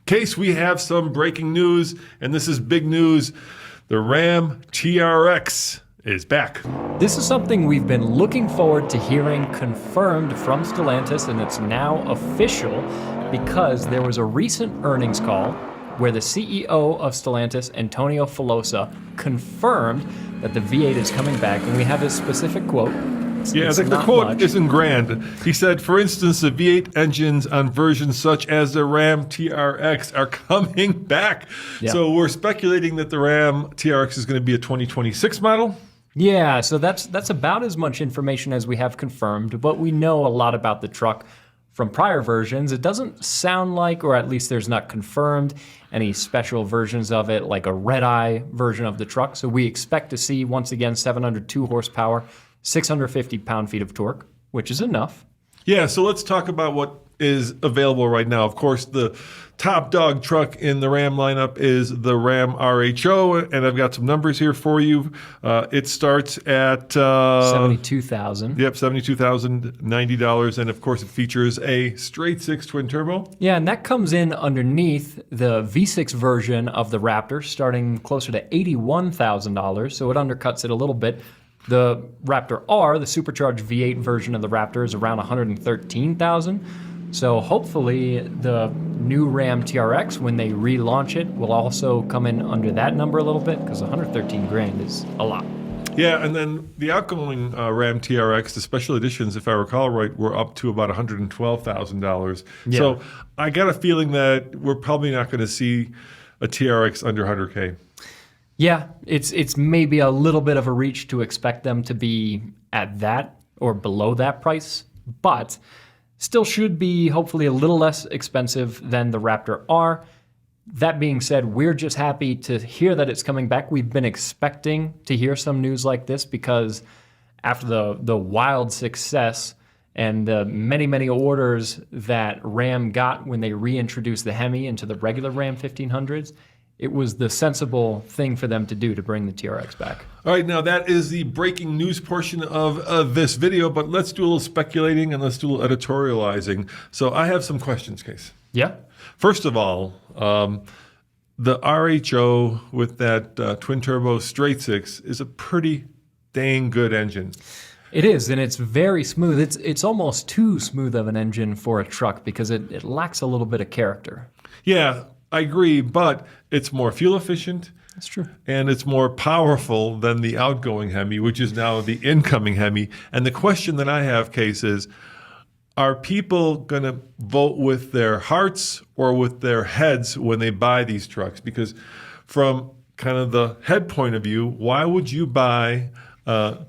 Case, we have some breaking news, and this is big news. The Ram TRX is back. This is something we've been looking forward to hearing confirmed from Stellantis, and it's now official because there was a recent earnings call where the CEO of Stellantis, Antonio Filosa, confirmed that the V8 is coming back, and we have his specific quote. The quote isn't grand. He said, for instance, the V8 engines on versions such as the Ram TRX are coming back. Yeah. So we're speculating that the Ram TRX is going to be a 2026 model. Yeah, so that's about as much information as we have confirmed, but we know a lot about the truck from prior versions. It doesn't sound like, or at least there's not confirmed, any special versions of it, like a red-eye version of the truck. So we expect to see, once again, 702 horsepower, 650 pound-feet of torque, which is enough. Yeah, so let's talk about what is available right now. Of course, the top dog truck in the Ram lineup is the Ram RHO, and I've got some numbers here for you. It starts at $72,000. Yep, $72,090, and of course, it features a straight six twin turbo. Yeah, and that comes in underneath the V6 version of the Raptor, starting closer to $81,000, so it undercuts it a little bit. The Raptor R, the supercharged V8 version of the Raptor, is around $113,000. So hopefully the new Ram TRX, when they relaunch it, will also come in under that number a little bit, because $113,000 is a lot. Yeah, and then the outgoing Ram TRX, the special editions, if I recall right, were up to about $112,000. Yeah. So I got a feeling that we're probably not going to see a TRX under $100K. Yeah, it's maybe a little bit of a reach to expect them to be at that or below that price, but still should be hopefully a little less expensive than the Raptor R. That being said, we're just happy to hear that it's coming back. We've been expecting to hear some news like this because after the wild success and the many orders that Ram got when they reintroduced the Hemi into the regular Ram 1500s, it was the sensible thing for them to do to bring the TRX back. All right, now that is the breaking news portion of this video, but let's do a little speculating and let's do a little editorializing. So I have some questions, Case. Yeah. First of all, the RHO with that twin turbo straight six is a pretty dang good engine. It is, and it's very smooth. It's almost too smooth of an engine for a truck because it lacks a little bit of character. Yeah, I agree, but it's more fuel efficient. That's true. And it's more powerful than the outgoing Hemi, which is now the incoming Hemi. And the question that I have, Case, is, are people going to vote with their hearts or with their heads when they buy these trucks? Because from kind of the head point of view, why would you buy a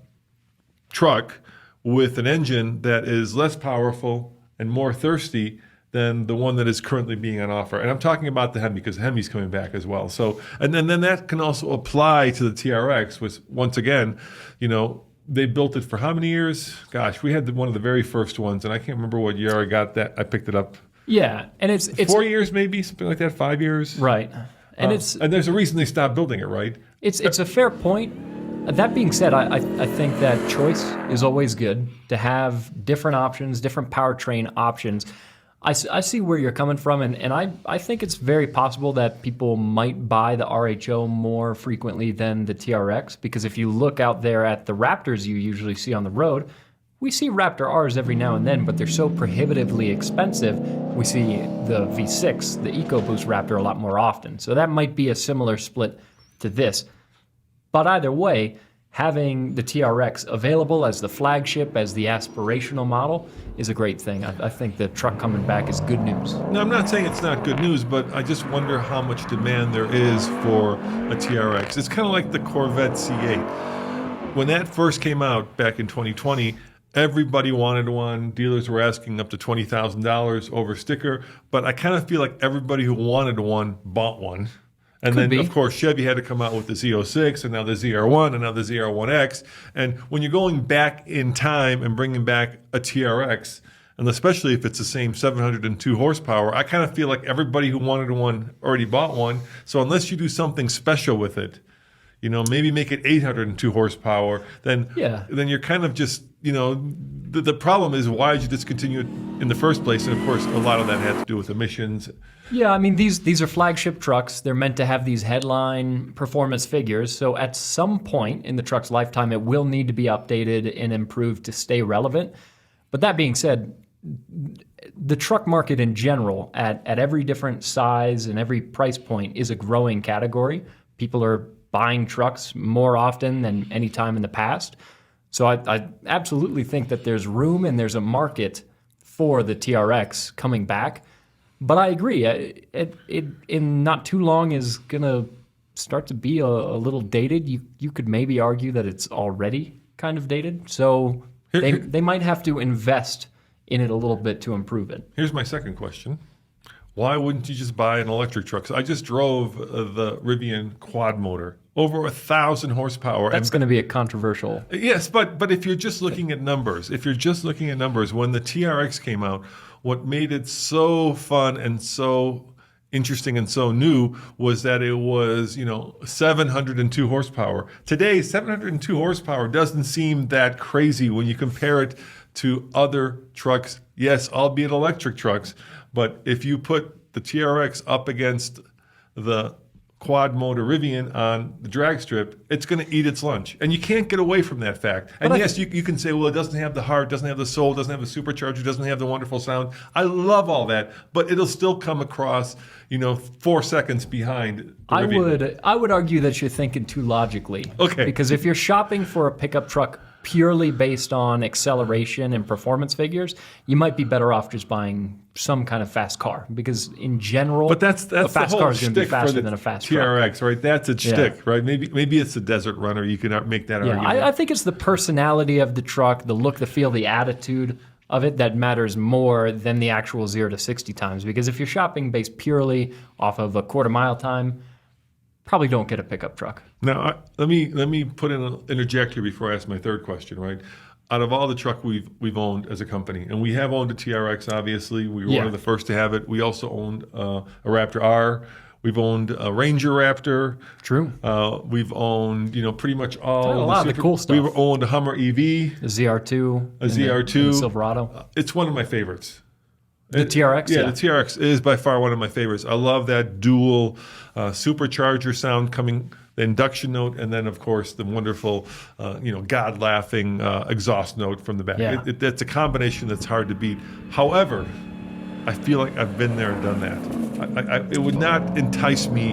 truck with an engine that is less powerful and more thirsty than the one that is currently being on offer? And I'm talking about the Hemi because the Hemi's coming back as well. So, and then that can also apply to the TRX, which once again, you know, they built it for how many years? Gosh, we had one of the very first ones, and I can't remember what year I got that. I picked it up. Yeah, and it's 4 years, maybe something like that. 5 years, right? And and there's a reason they stopped building it, right? It's a fair point. That being said, I think that choice is always good to have different options, different powertrain options. I see where you're coming from, and I think it's very possible that people might buy the RHO more frequently than the TRX, because if you look out there at the Raptors you usually see on the road, we see Raptor Rs every now and then, but they're so prohibitively expensive, we see the V6, the EcoBoost Raptor, a lot more often. So that might be a similar split to this. But either way, having the TRX available as the flagship, as the aspirational model, is a great thing. I think the truck coming back is good news. No, I'm not saying it's not good news, but I just wonder how much demand there is for a TRX. It's kind of like the Corvette C8. When that first came out back in 2020, everybody wanted one. Dealers were asking up to $20,000 over sticker, but I kind of feel like everybody who wanted one bought one. And then, of course, Chevy had to come out with the Z06, and now the ZR1, and now the ZR1X. And when you're going back in time and bringing back a TRX, and especially if it's the same 702 horsepower, I kind of feel like everybody who wanted one already bought one. So unless you do something special with it, maybe make it 802 horsepower, then you're kind of just, the problem is, why did you discontinue it in the first place? And of course, a lot of that had to do with emissions. Yeah, I mean, these are flagship trucks. They're meant to have these headline performance figures. So at some point in the truck's lifetime, it will need to be updated and improved to stay relevant. But that being said, the truck market in general, at every different size and every price point, is a growing category. People are buying trucks more often than any time in the past. So I absolutely think that there's room and there's a market for the TRX coming back. But I agree, it in not too long is going to start to be a little dated. You could maybe argue that it's already kind of dated. So they might have to invest in it a little bit to improve it. Here's my second question. Why wouldn't you just buy an electric truck? So I just drove the Rivian quad motor, over 1,000 horsepower. That's going to be a controversial. Yes, but if you're just looking at numbers, when the TRX came out, what made it so fun and so interesting and so new was that it was, 702 horsepower. Today, 702 horsepower doesn't seem that crazy when you compare it to other trucks. Yes, albeit electric trucks, but if you put the TRX up against the quad motor Rivian on the drag strip, it's going to eat its lunch. And you can't get away from that fact. And yes, you can say, well, it doesn't have the heart, doesn't have the soul, doesn't have the supercharger, doesn't have the wonderful sound. I love all that, but it'll still come across, 4 seconds behind the Rivian. I would argue that you're thinking too logically. Okay. Because if you're shopping for a pickup truck purely based on acceleration and performance figures, you might be better off just buying some kind of fast car, because in general, but that's a fast the whole car is going to be shtick faster for than a fast TRX, truck. right? That's its shtick, right? Maybe it's a desert runner. You can make that argument. I think it's the personality of the truck, the look, the feel, the attitude of it that matters more than the actual 0 to 60 times. Because if you're shopping based purely off of a quarter mile time, probably don't get a pickup truck. Now, let me interject here before I ask my third question, right? Out of all the truck we've owned as a company, and we have owned a TRX, obviously. We were one of the first to have it. We also owned a Raptor R. We've owned a Ranger Raptor. True. We've owned, pretty much all. A lot of the cool stuff. We owned a Hummer EV. A ZR2. A ZR2. A Silverado. It's one of my favorites. The TRX? Yeah, the TRX is by far one of my favorites. I love that dual supercharger sound coming, the induction note, and then, of course, the wonderful, God-laughing exhaust note from the back. Yeah. It's a combination that's hard to beat. However, I feel like I've been there and done that. It would not entice me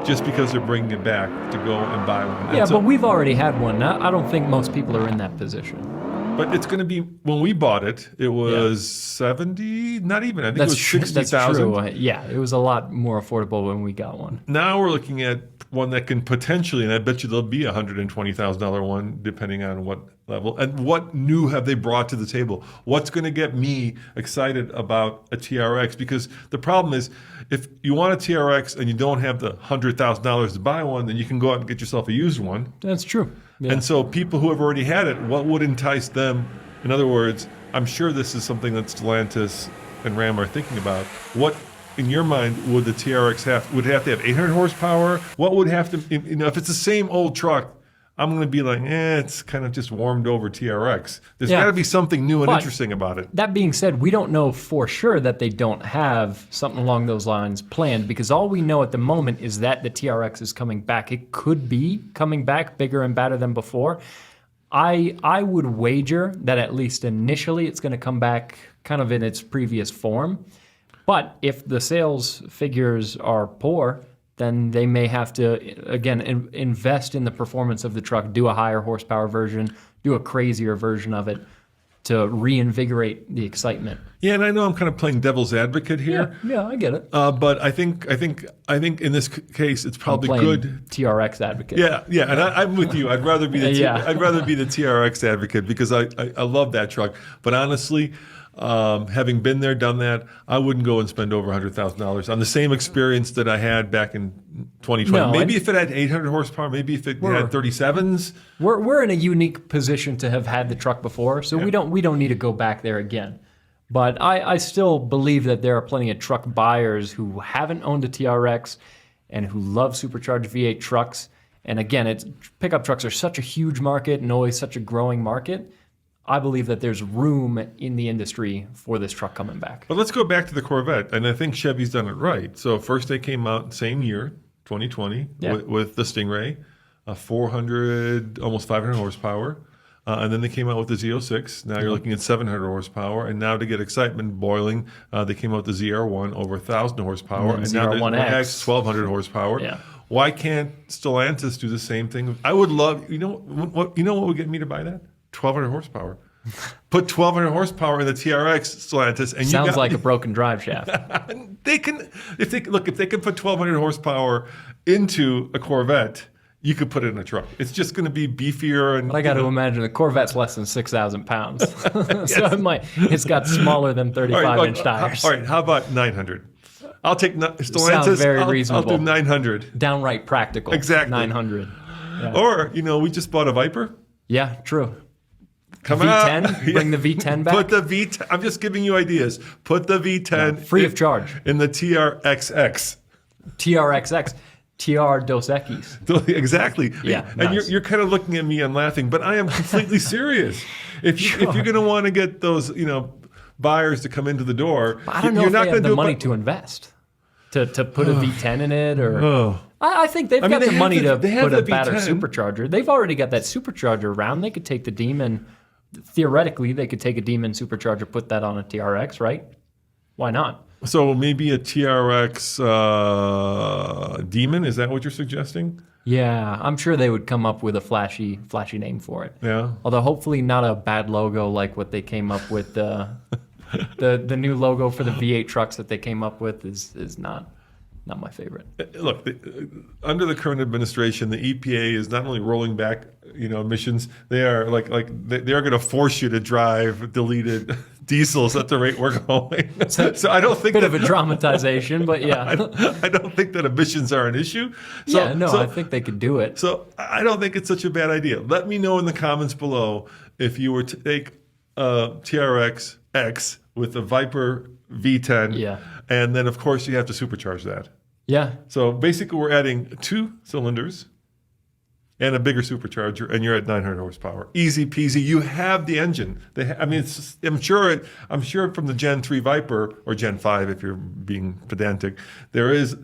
just because they're bringing it back to go and buy one. Yeah, but we've already had one. I don't think most people are in that position. But it's going to be, when we bought it, it was 70, not even, I think it was 60,000. That's true. Yeah, it was a lot more affordable when we got one. Now we're looking at one that can potentially, and I bet you there'll be a $120,000 one, depending on what level. And what new have they brought to the table? What's going to get me excited about a TRX? Because the problem is, if you want a TRX and you don't have the $100,000 to buy one, then you can go out and get yourself a used one. That's true. Yeah. And so people who have already had it, what would entice them? In other words, I'm sure this is something that Stellantis and Ram are thinking about. What, in your mind, would the TRX have? Would it have to have 800 horsepower? What would have to, if it's the same old truck, I'm going to be like, it's kind of just warmed over TRX. There's got to be something new and interesting about it. That being said, we don't know for sure that they don't have something along those lines planned, because all we know at the moment is that the TRX is coming back. It could be coming back bigger and badder than before. I would wager that at least initially it's going to come back kind of in its previous form. But if the sales figures are poor, then they may have to, again, invest in the performance of the truck, do a higher horsepower version, do a crazier version of it to reinvigorate the excitement. Yeah, and I know I'm kind of playing devil's advocate here. Yeah, I get it. But I think in this case, it's probably good. TRX advocate. Yeah, and I'm with you. I'd rather be the I'd rather be the TRX advocate, because I love that truck. But honestly, having been there, done that, I wouldn't go and spend over $100,000 on the same experience that I had back in 2020. No, maybe if it had 800 horsepower, maybe if it had 37s. We're in a unique position to have had the truck before, so we don't need to go back there again. But I still believe that there are plenty of truck buyers who haven't owned a TRX and who love supercharged V8 trucks And again, pickup trucks are such a huge market and always such a growing market. I believe that there's room in the industry for this truck coming back. But let's go back to the Corvette, and I think Chevy's done it right. So first they came out same year, 2020, with the Stingray, 400, almost 500 horsepower. And then they came out with the Z06. Now you're looking at 700 horsepower. And now to get excitement boiling, they came out with the ZR1 over 1,000 horsepower. And now the X 1,200 horsepower. Yeah. Why can't Stellantis do the same thing? I would love, what would get me to buy that? 1,200 horsepower. Put 1,200 horsepower in the TRX, Stellantis, and sounds like a broken drive shaft. They can, if they can put 1,200 horsepower into a Corvette, you could put it in a truck. It's just going to be beefier. And but I got to imagine the Corvette's less than 6,000 pounds. So it's got smaller than 35-inch tires. All right, how about 900? I'll take Stellantis. Sounds very reasonable. I'll do 900. Downright practical. Exactly. 900. Yeah. Or, we just bought a Viper. Yeah, true. Come V10? out. Bring the V10 back? Put the V10. I'm just giving you ideas. Put the V10. Free of charge. In the TRXX. TRXX. TR Dos Equis. Exactly. Yeah, and nice. you're kind of looking at me and laughing, but I am completely serious. If you're going to want to get those, buyers to come into the door, I don't know you're if not they going have to the money to invest to put a V10 in it, or I think they've got they the money to have put a the better V10. supercharger. They've already got that supercharger around. They could take the Demon. Theoretically, they could take a Demon supercharger, put that on a TRX, right? Why not? So maybe a TRX Demon, is that what you're suggesting? Yeah, I'm sure they would come up with a flashy name for it. Yeah. Although hopefully not a bad logo like what they came up with. The new logo for the V8 trucks that they came up with is not my favorite. Look, under the current administration, the EPA is not only rolling back, emissions. They are they are going to force you to drive deleted diesels at the rate we're going. So I don't think bit of a dramatization, but yeah, I don't think that emissions are an issue. I think they could do it. So I don't think it's such a bad idea. Let me know in the comments below if you were to take a TRX X with a Viper V10. Yeah. And then, of course, you have to supercharge that. Yeah. So basically, we're adding 2 cylinders and a bigger supercharger, and you're at 900 horsepower. Easy peasy. You have the engine. I'm sure from the Gen 3 Viper, or Gen 5 if you're being pedantic, there is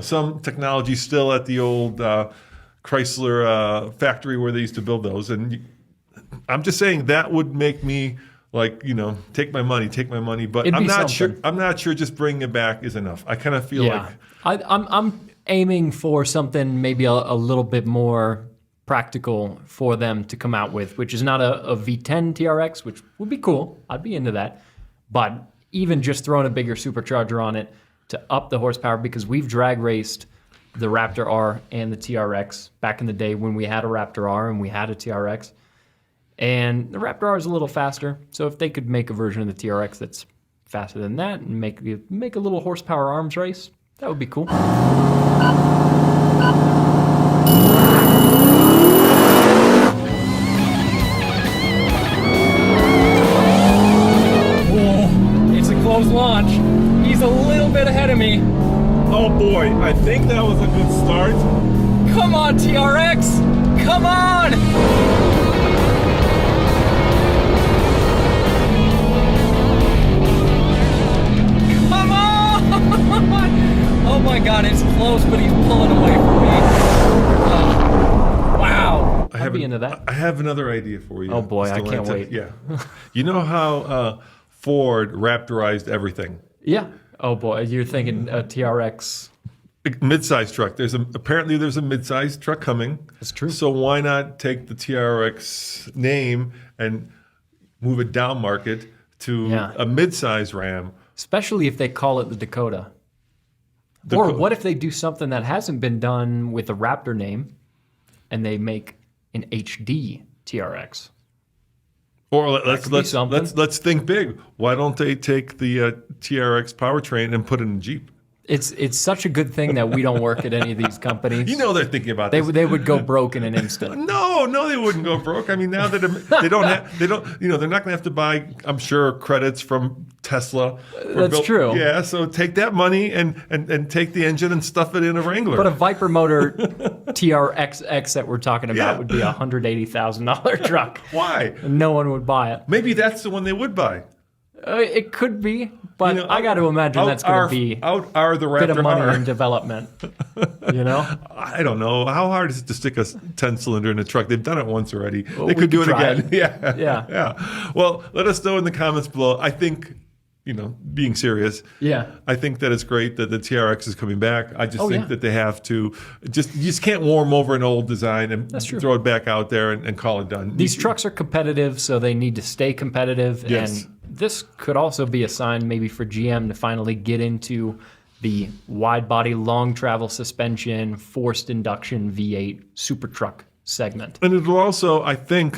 some technology still at the old Chrysler factory where they used to build those. And I'm just saying that would make me take my money. But I'm not sure. I'm not sure just bringing it back is enough. I kind of feel like I'm aiming for something maybe a little bit more practical for them to come out with, which is not a V10 TRX, which would be cool. I'd be into that. But even just throwing a bigger supercharger on it to up the horsepower, because we've drag raced the Raptor R and the TRX back in the day when we had a Raptor R and we had a TRX. And the Raptor R is a little faster, so if they could make a version of the TRX that's faster than that and make a little horsepower arms race, that would be cool. It's a close launch. He's a little bit ahead of me. oh boy, I think that was a good start. Come on, TRX! Come on! Come on! Oh my God, it's close, but he's pulling away from me. Wow. I'd be into that. I have another idea for you. Oh boy, I can't Stellantis. wait. Yeah. You know how Ford Raptorized everything? Yeah. Oh boy, you're thinking a TRX. Mid-size truck. Apparently there's a mid-size truck coming. That's true. So why not take the TRX name and move it down market to a mid-size Ram? Especially if they call it the Dakota. Or what if they do something that hasn't been done with the Raptor name and they make an HD TRX? Or let's think big. Why don't they take the TRX powertrain and put it in a Jeep? It's such a good thing that we don't work at any of these companies. You know they're thinking about this. They would go broke in an instant. No, they wouldn't go broke. I mean, now that they're not going to have to buy, I'm sure, credits from Tesla. That's true. Yeah, so take that money and take the engine and stuff it in a Wrangler. But a Viper motor TRXX that we're talking about would be a $180,000 truck. Why? No one would buy it. Maybe that's the one they would buy. It could be, but I got to imagine that's going to be out are the a bit of Raptor money R. in development. I don't know. How hard is it to stick a 10-cylinder in a truck? They've done it once already. Well, they could do it try again. Yeah. Well, let us know in the comments below. I think, being serious, I think that it's great that the TRX is coming back. I just think that they have to you just can't warm over an old design and throw it back out there and call it done. These trucks are competitive, so they need to stay competitive. Yes. And this could also be a sign maybe for GM to finally get into the wide body, long travel suspension, forced induction V8 super truck segment. And it will also, I think,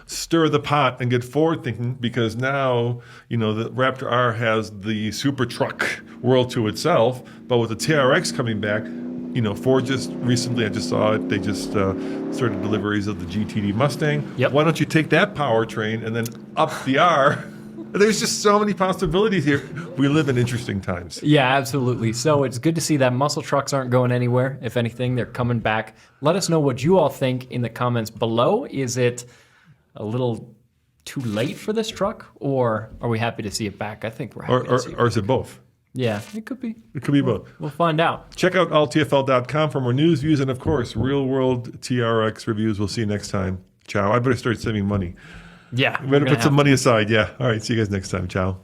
stir the pot and get forward thinking, because now, the Raptor R has the super truck world to itself, but with the TRX coming back, Ford just recently, I just saw it, they just started deliveries of the GTD Mustang. Yep. Why don't you take that powertrain and then up the R? There's just so many possibilities here. We live in interesting times. Yeah, absolutely. So it's good to see that muscle trucks aren't going anywhere. If anything, they're coming back. Let us know what you all think in the comments below. Is it a little too late for this truck, or are we happy to see it back? I think we're happy to see it. Or is it both? Yeah, it could be. It could be both. We'll find out. Check out alltfl.com for more news, views, and of course, real-world TRX reviews. We'll see you next time. Ciao. I better start saving money. Yeah. We better put some money aside. Yeah. All right. See you guys next time. Ciao.